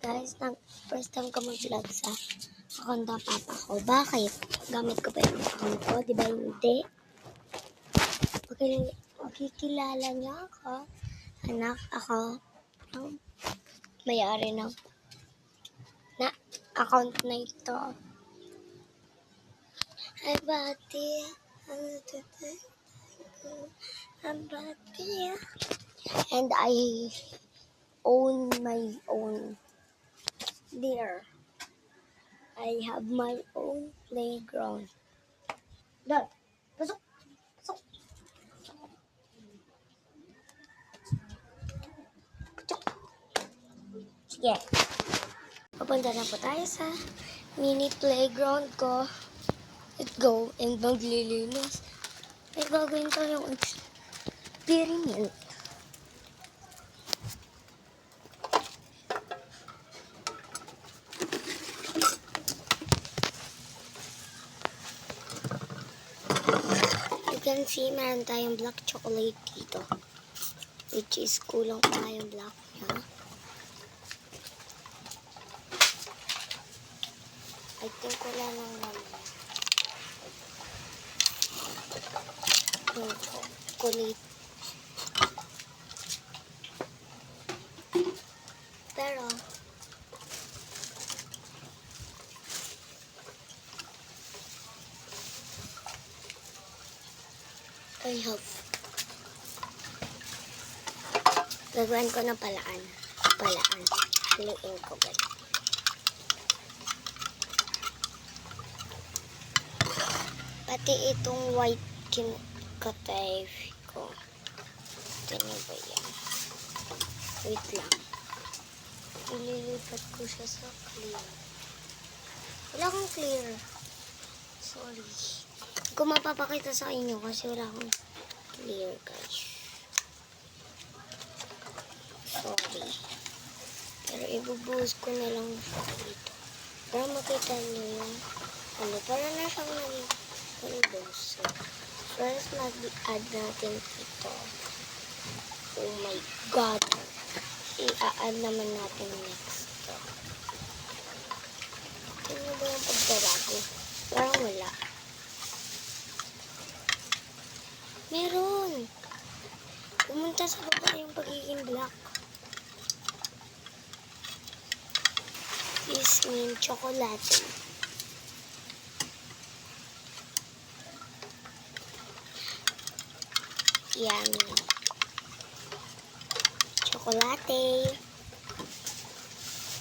Guys, first time ko mag-vlog sa account ng papa ko. Bakit? Gamit ko pa yung account ko, di ba hindi? Makikilala niya ako. Anak, ako ang may-ari ng account na ito. Hi, Bati. I'm Bati. And I own my own. There. I have my own playground. Dad, pasok. Pasok. Pasok. Sige. Papunta na po tayo sa mini playground ko. Let's go. And maglilinis. May gagawin tayong experiment. You can see, meron tayong black chocolate dito. Which is kulang pa yung black niya. I think wala nang naman. Yung chocolate. Pero, I have. Gagawin ko ng palaan. Haluin ko ba? Pati itong white kinakatay ko. Ito na ba yan? Wait lang. Ililipat ko siya sa clear. Wala akong clear. Sorry. Hindi ko mapapakita sa inyo kasi wala akong clear, guys. Sorry. Pero ibubuhos ko na lang siya dito. Para makita nyo yung para na siyang naging bulldozer. So, first, mag-add natin ito. Oh my God. I-add naman natin next to. Tingnan ba yung pagbabago? Parang wala. Meron. Pumunta sa baba yung pagiging black. This means chocolate. Yummy. Chocolate.